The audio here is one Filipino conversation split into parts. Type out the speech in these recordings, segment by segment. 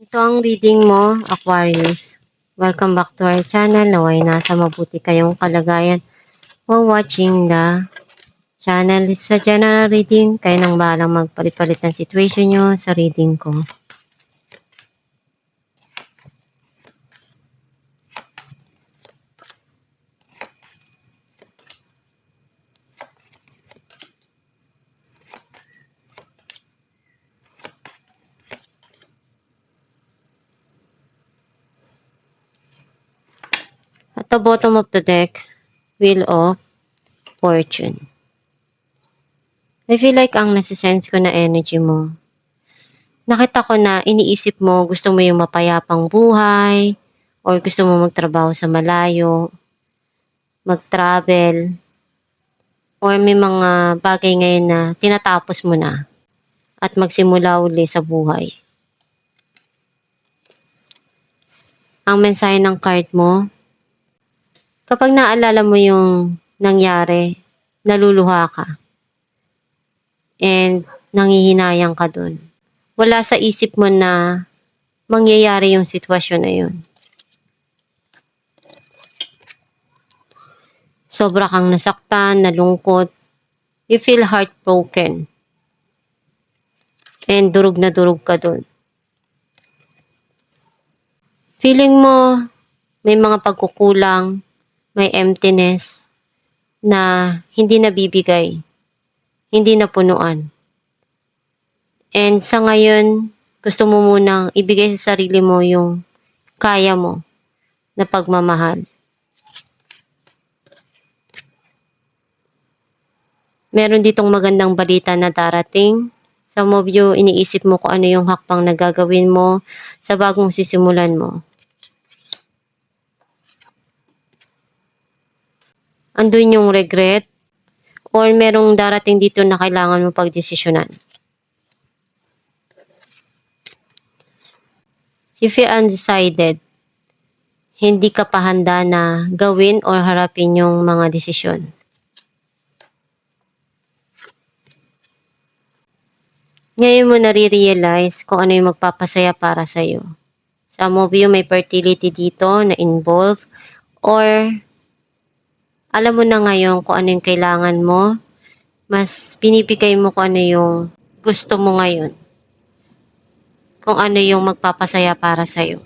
Ito ang reading mo, Aquarius. Welcome back to our channel. Naway nasa mabuti kayong kalagayan while watching the channel. Sa general reading, kayo nang bahalang magpalit-palit ng situation nyo sa reading ko. At the bottom of the deck, Wheel of Fortune. I feel like ang nasisense ko na energy mo. Nakita ko na iniisip mo, gusto mo yung mapayapang buhay, or gusto mo magtrabaho sa malayo, mag-travel, or may mga bagay ngayon na tinatapos mo na at magsimula uli sa buhay. Ang mensahe ng card mo, kapag naalala mo yung nangyari, naluluha ka. And nanghihinayang ka dun. Wala sa isip mo na mangyayari yung sitwasyon na yun. Sobra kang nasaktan, nalungkot. You feel heartbroken. And durog na durog ka dun. Feeling mo may mga pagkukulang, may emptiness na hindi nabibigay, hindi napunuan. And sa ngayon, gusto mo munang ibigay sa sarili mo yung kaya mo na pagmamahal. Meron ditong magandang balita na darating. Some of you, iniisip mo kung ano yung hakbang na gagawin mo sa bagong sisimulan mo. Andun yung regret or merong darating dito na kailangan mo pagdesisyonan. You feel undecided. Hindi ka pa handa na gawin or harapin yung mga desisyon. Ngayon mo nare-realize kung ano yung magpapasaya para sa'yo. Some of you may fertility dito na involved or alam mo na ngayon kung ano yung kailangan mo. Mas pinipigay mo kung ano yung gusto mo ngayon. Kung ano yung magpapasaya para sa'yo.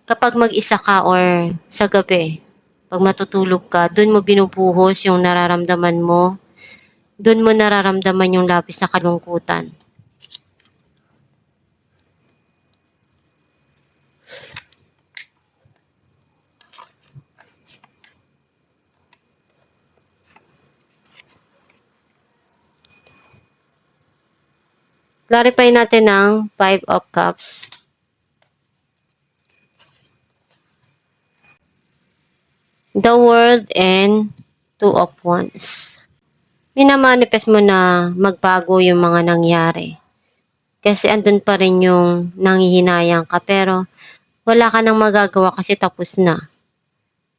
Kapag mag-isa ka or sa gabi, pag matutulog ka, dun mo binubuhos yung nararamdaman mo. Dun mo nararamdaman yung labis na kalungkutan. Clarify natin ang 5 of Cups. The World and 2 of Wands. Minamanifest mo na magbago yung mga nangyari. Kasi andun pa rin yung nanghihinayang ka pero wala ka nang magagawa kasi tapos na.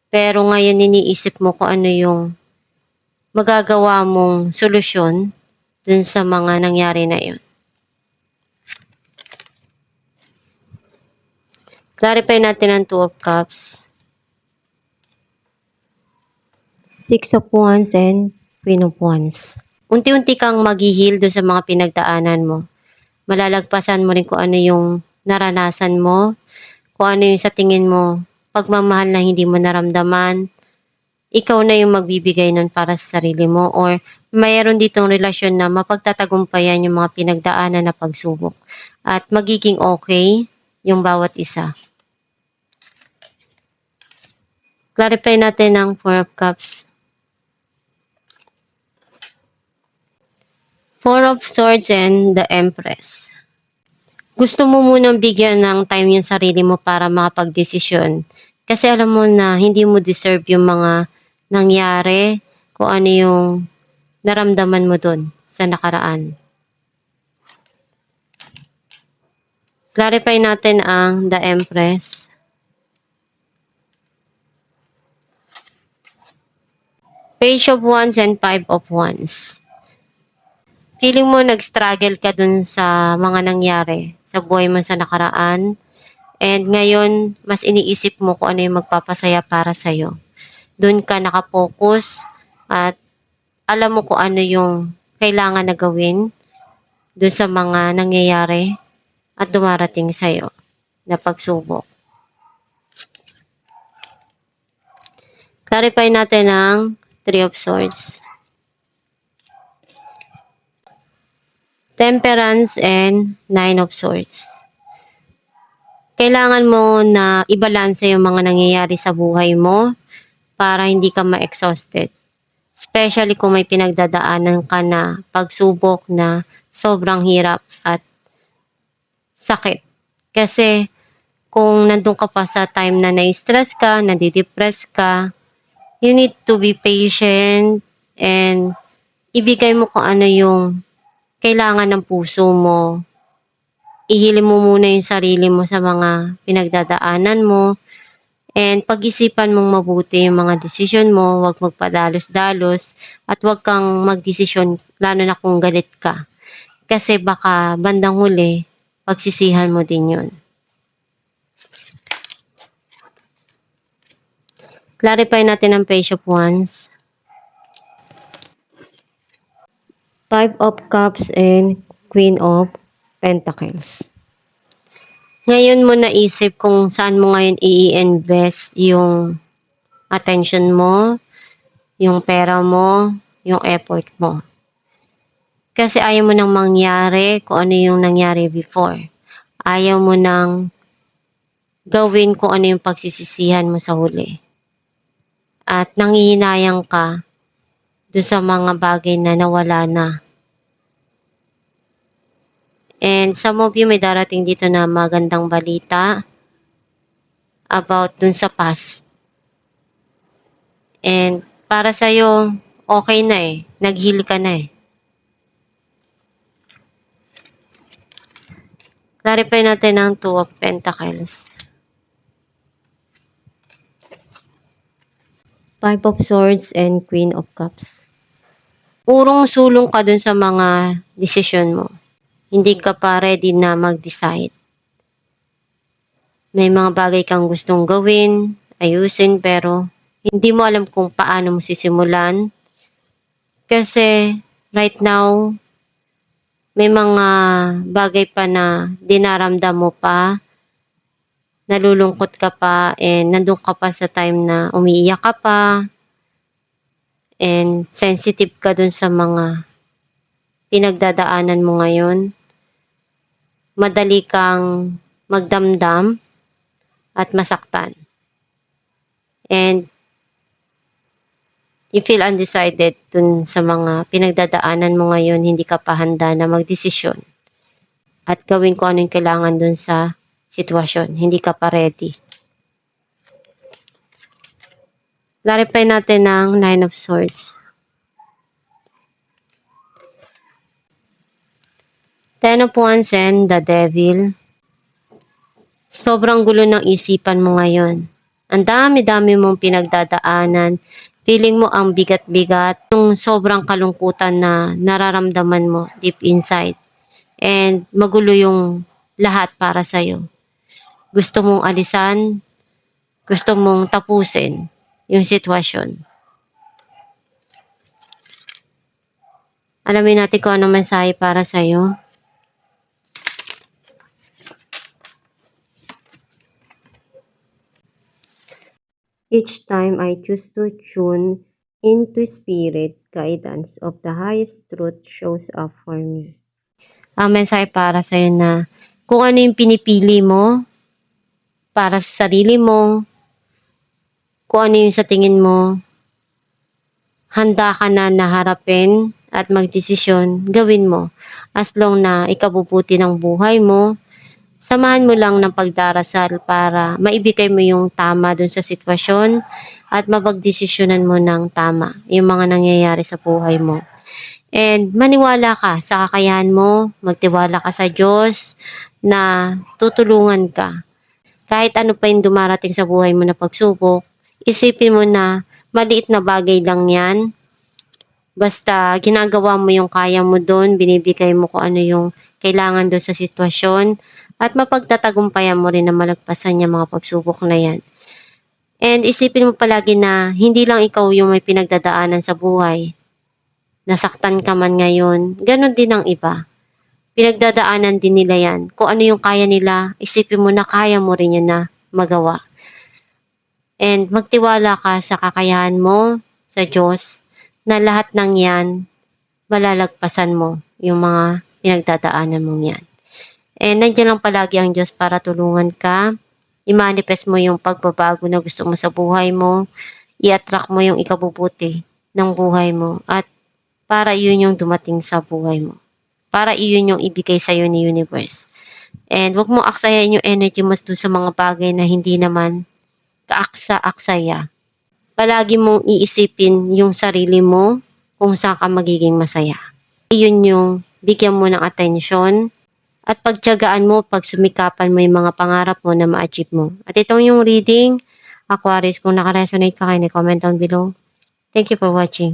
Pero ngayon iniisip mo kung ano yung magagawa mong solusyon dun sa mga nangyari na yun. Clarify natin ang 2 of Cups. 6 of Wands and Queen of Wands. Unti-unti kang maghihil doon sa mga pinagdaanan mo. Malalagpasan mo rin kung ano yung naranasan mo, kung ano yung sa tingin mo, pagmamahal na hindi mo naramdaman, ikaw na yung magbibigay nun para sa sarili mo or mayroon ditong relasyon na mapagtatagumpayan yung mga pinagdaanan na pagsubok at magiging okay yung bawat isa. Clarify natin ang 4 of Cups. 4 of Swords and the Empress. Gusto mo munang bigyan ng time yung sarili mo para makapag-desisyon. Kasi alam mo na hindi mo deserve yung mga nangyari, kung ano yung naramdaman mo dun sa nakaraan. Clarify natin ang the Empress. Page of Wands and 5 of Wands. Feeling mo nag-struggle ka dun sa mga nangyari sa buhay mo sa nakaraan. And ngayon, mas iniisip mo kung ano yung magpapasaya para sa'yo. Dun ka nakapokus at alam mo kung ano yung kailangan na gawin dun sa mga nangyayari at dumarating sa'yo na pagsubok. Clarify natin ang Three of Swords. Temperance and Nine of Swords. Kailangan mo na ibalanse yung mga nangyayari sa buhay mo para hindi ka ma-exhausted. Especially kung may pinagdadaanan ka na pagsubok na sobrang hirap at sakit. Kasi kung nandun ka pa sa time na na-stress ka, nadidepress ka, you need to be patient and ibigay mo kung ano yung kailangan ng puso mo. Ihilin mo muna yung sarili mo sa mga pinagdadaanan mo and pag-isipan mong mabuti yung mga desisyon mo, huwag magpadalos-dalos at huwag kang magdesisyon lalo na kung galit ka. Kasi baka bandang huli, pagsisihan mo din yun. Clarify natin ang Page of Wands. Five of Cups and Queen of Pentacles. Ngayon mo naisip kung saan mo ngayon i-invest yung attention mo, yung pera mo, yung effort mo. Kasi ayaw mo nang mangyari kung ano yung nangyari before. Ayaw mo nang gawin kung ano yung pagsisisihan mo sa huli. At nangihinayang ka doon sa mga bagay na nawala na. And some of you may darating dito na magandang balita about dun sa past. And para sa'yo, okay na eh. Nag-heal ka na eh. Clarify natin ang Two of Pentacles. Five of Swords and Queen of Cups. Urong-sulong ka dun sa mga desisyon mo. Hindi ka pa ready na mag-decide. May mga bagay kang gustong gawin, ayusin, pero hindi mo alam kung paano mo sisimulan. Kasi right now, may mga bagay pa na dinaramdam mo pa, nalulungkot ka pa, and nandun ka pa sa time na umiiyak ka pa, and sensitive ka dun sa mga pinagdadaanan mo ngayon. Madali kang magdamdam at masaktan. And you feel undecided dun sa mga pinagdadaanan mo ngayon, hindi ka pa handa na magdesisyon at gawin kung ano yung kailangan dun sa sitwasyon. Hindi ka pa ready. Clarify natin ang Nine of Swords. Ten of Wands and the Devil. Sobrang gulo ng isipan mo ngayon. Ang dami-dami mong pinagdadaanan. Feeling mo ang bigat-bigat. Yung sobrang kalungkutan na nararamdaman mo deep inside. And magulo yung lahat para sa'yo. Gusto mong alisan. Gusto mong tapusin yung sitwasyon. Alamin natin kung ano mensahe para sa'yo. Each time I choose to tune into spirit, guidance of the highest truth shows up for me. Ang mensahe para sa'yo na kung ano yung pinipili mo para sa sarili mo, kung ano yung sa tingin mo, handa ka na naharapin at magdesisyon, gawin mo. As long na ikabubuti ng buhay mo, samahan mo lang ng pagdarasal para maibigay mo yung tama dun sa sitwasyon at mapagdesisyonan mo ng tama yung mga nangyayari sa buhay mo. And maniwala ka sa kakayahan mo, magtiwala ka sa Diyos na tutulungan ka. Kahit ano pa yung dumarating sa buhay mo na pagsubok, isipin mo na maliit na bagay lang yan Basta ginagawa mo yung kaya mo do'n, binibigay mo kung ano yung kailangan do'n sa sitwasyon at mapagtatagumpayan mo rin na malagpasan yang mga pagsubok na yan. And isipin mo palagi na hindi lang ikaw yung may pinagdadaanan sa buhay. Nasaktan ka man ngayon, gano'n din ang iba. Pinagdadaanan din nila yan. Kung ano yung kaya nila, isipin mo na kaya mo rin yan na magawa. And magtiwala ka sa kakayahan mo, sa Diyos, na lahat ng yan, malalagpasan mo yung mga pinagdadaanan mong yan. And nandiyan lang palagi ang Diyos para tulungan ka, i-manifest mo yung pagbabago na gusto mo sa buhay mo, i-attract mo yung ikabubuti ng buhay mo, at para iyon yung dumating sa buhay mo. Para iyon yung ibigay sa'yo ni universe. And wag mo aksayahin yung energy mo dun sa mga bagay na hindi naman kaaksa-aksaya. Palagi mong iisipin yung sarili mo kung saan ka magiging masaya. Iyon yung bigyan mo ng atensyon at pagtiyagaan mo, pagsumikapan mo yung mga pangarap mo na ma-achieve mo. At itong yung reading, Aquarius, kung nakaresonate ka kayo, comment down below. Thank you for watching.